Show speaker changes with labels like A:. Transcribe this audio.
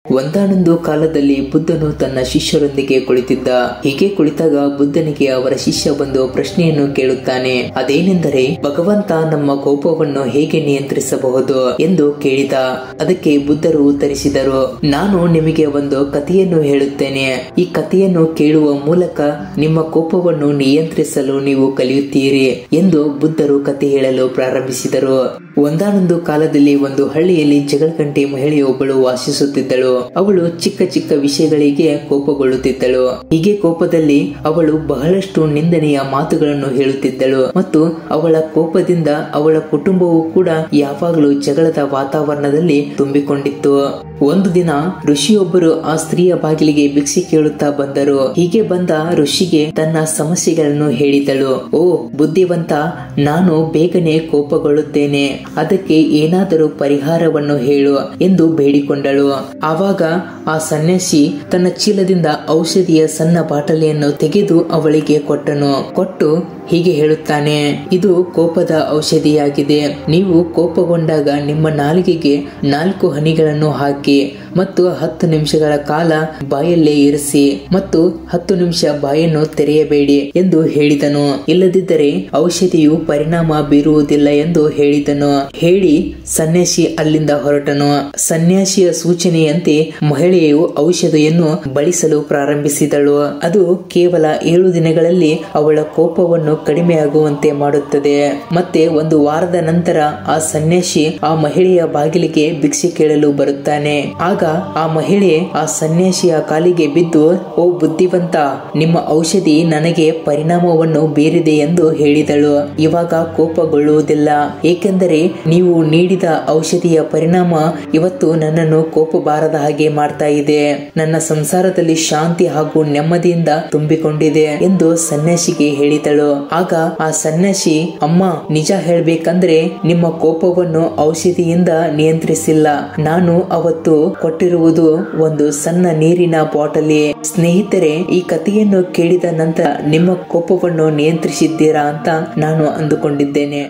A: ಒಂದಾನೊಂದು ಕಾಲದಲ್ಲಿ ಬುದ್ಧನು ತನ್ನ ಶಿಷ್ಯರೊಂದಿಗೆ ಕುಳಿತಿದ್ದ. ಹೀಗೆ ಕುಳಿತಾಗ ಬುದ್ಧನಿಗೆ ಅವರ ಶಿಷ್ಯ ಬಂದು ಪ್ರಶ್ನೆಯನ್ನು ಕೇಳುತ್ತಾನೆ. ಅದೇನೆಂದರೆ, ಭಗವಂತ ನಮ್ಮ ಕೋಪವನ್ನು ಹೇಗೆ ನಿಯಂತ್ರಿಸಬಹುದು ಎಂದು ಕೇಳಿದ. ಅದಕ್ಕೆ ಬುದ್ಧರು ಉತ್ತರಿಸಿದರು, ನಾನು ನಿಮಗೆ ಒಂದು ಕಥೆಯನ್ನು ಹೇಳುತ್ತೇನೆ. ಈ ಕಥೆಯನ್ನು ಕೇಳುವ ಮೂಲಕ ನಿಮ್ಮ ಕೋಪವನ್ನು ನಿಯಂತ್ರಿಸಲು ನೀವು ಕಲಿಯುತ್ತೀರಿ ಎಂದು ಬುದ್ಧರು ಕಥೆ ಹೇಳಲು ಪ್ರಾರಂಭಿಸಿದರು. ಒಂದಾನೊಂದು ಕಾಲದಲ್ಲಿ ಒಂದು ಹಳ್ಳಿಯಲ್ಲಿ ಜಗಳಗಂಟೆ ಮಹಿಳೆಯೊಬ್ಬಳು ವಾಸಿಸುತ್ತಿದ್ದಳು. ಅವಳು ಚಿಕ್ಕ ಚಿಕ್ಕ ವಿಷಯಗಳಿಗೆ ಕೋಪಗೊಳ್ಳುತ್ತಿದ್ದಳು. ಹೀಗೆ ಕೋಪದಲ್ಲಿ ಅವಳು ಬಹಳಷ್ಟು ನಿಂದನೆಯ ಮಾತುಗಳನ್ನು ಹೇಳುತ್ತಿದ್ದಳು ಮತ್ತು ಅವಳ ಕೋಪದಿಂದ ಅವಳ ಕುಟುಂಬವು ಕೂಡ ಯಾವಾಗಲೂ ಜಗಳದ ವಾತಾವರಣದಲ್ಲಿ ತುಂಬಿಕೊಂಡಿತ್ತು. ಒಂದು ದಿನ ಋಷಿಯೊಬ್ಬರು ಆ ಸ್ತ್ರೀಯ ಬಾಗಿಲಿಗೆ ಭಿಕ್ಷೆ ಕೇಳುತ್ತಾ ಬಂದರು. ಹೀಗೆ ಬಂದ ಋಷಿಗೆ ತನ್ನ ಸಮಸ್ಯೆಗಳನ್ನು ಹೇಳಿದಳು. ಓ ಬುದ್ಧಿವಂತ, ನಾನು ಬೇಗನೆ ಕೋಪಗೊಳ್ಳುತ್ತೇನೆ, ಅದಕ್ಕೆ ಏನಾದರೂ ಪರಿಹಾರವನ್ನು ಹೇಳು ಎಂದು ಬೇಡಿಕೊಂಡಳು. ಆವಾಗ ಆ ಸನ್ಯಾಸಿ ತನ್ನ ಚೀಲದಿಂದ ಔಷಧಿಯ ಸಣ್ಣ ಬಾಟಲಿಯನ್ನು ತೆಗೆದು ಅವಳಿಗೆ ಕೊಟ್ಟು ಹೀಗೆ ಹೇಳುತ್ತಾನೆ, ಇದು ಕೋಪದ ಔಷಧಿಯಾಗಿದೆ. ನೀವು ಕೋಪಗೊಂಡಾಗ ನಿಮ್ಮ ನಾಲಿಗೆಗೆ 4 ಹನಿಗಳನ್ನು ಹಾಕಿ ಮತ್ತು 10 ನಿಮಿಷಗಳ ಕಾಲ ಬಾಯಲ್ಲೇ ಇರಿಸಿ ಮತ್ತು 10 ನಿಮಿಷ ಬಾಯನ್ನು ತೆರೆಯಬೇಡಿ ಎಂದು ಹೇಳಿದನು. ಇಲ್ಲದಿದ್ದರೆ ಔಷಧಿಯು ಪರಿಣಾಮ ಬೀರುವುದಿಲ್ಲ ಎಂದು ಹೇಳಿದನು. ಹೇಳಿ ಸನ್ಯಾಸಿ ಅಲ್ಲಿಂದ ಹೊರಟನು. ಸನ್ಯಾಸಿಯ ಸೂಚನೆಯಂತೆ ಮಹಿಳೆಯು ಔಷಧಿಯನ್ನು ಬಳಸಲು ಪ್ರಾರಂಭಿಸಿದಳು. ಅದು ಕೇವಲ 7 ದಿನಗಳಲ್ಲಿ ಅವಳ ಕೋಪವನ್ನು ಕಡಿಮೆಯಾಗುವಂತೆ ಮಾಡುತ್ತದೆ. ಮತ್ತೆ 1 ವಾರದ ನಂತರ ಆ ಸನ್ಯಾಸಿ ಆ ಮಹಿಳೆಯ ಬಾಗಿಲಿಗೆ ಭಿಕ್ಷೆ ಕೇಳಲು ಬರುತ್ತಾನೆ. ಆಗ ಆ ಮಹಿಳೆ ಆ ಸನ್ಯಾಸಿಯ ಕಾಲಿಗೆ ಬಿದ್ದು, ಓ ಬುದ್ಧಿವಂತ, ನಿಮ್ಮ ಔಷಧಿ ನನಗೆ ಪರಿಣಾಮವನ್ನು ಬೀರಿದೆ ಎಂದು ಹೇಳಿದಳು. ಇವಾಗ ಕೋಪಗೊಳ್ಳುವುದಿಲ್ಲ, ಏಕೆಂದರೆ ನೀವು ನೀಡಿದ ಔಷಧಿಯ ಪರಿಣಾಮ ಇವತ್ತು ನನ್ನನ್ನು ಕೋಪ ಬಾರದ ಹಾಗೆ ಮಾಡ್ತಾ ಇದೆ. ನನ್ನ ಸಂಸಾರದಲ್ಲಿ ಶಾಂತಿ ಹಾಗೂ ನೆಮ್ಮದಿಯಿಂದ ತುಂಬಿಕೊಂಡಿದೆ ಎಂದು ಸನ್ಯಾಸಿಗೆ ಹೇಳಿದಳು. ಆಗ ಆ ಸನ್ಯಾಸಿ, ಅಮ್ಮ, ನಿಜ ಹೇಳ್ಬೇಕಂದ್ರೆ ನಿಮ್ಮ ಕೋಪವನ್ನು ಔಷಧಿಯಿಂದ ನಿಯಂತ್ರಿಸಿಲ್ಲ. ನಾನು ಅವತ್ತು ಕೊಟ್ಟಿರುವುದು ಒಂದು ಸಣ್ಣ ನೀರಿನ ಬಾಟಲಿ. ಸ್ನೇಹಿತರೆ, ಈ ಕಥೆಯನ್ನು ಕೇಳಿದ ನಂತರ ನಿಮ್ಮ ಕೋಪವನ್ನು ನಿಯಂತ್ರಿಸಿದ್ದೀರಾ ಅಂತ ನಾನು ಅಂದುಕೊಂಡಿದ್ದೇನೆ.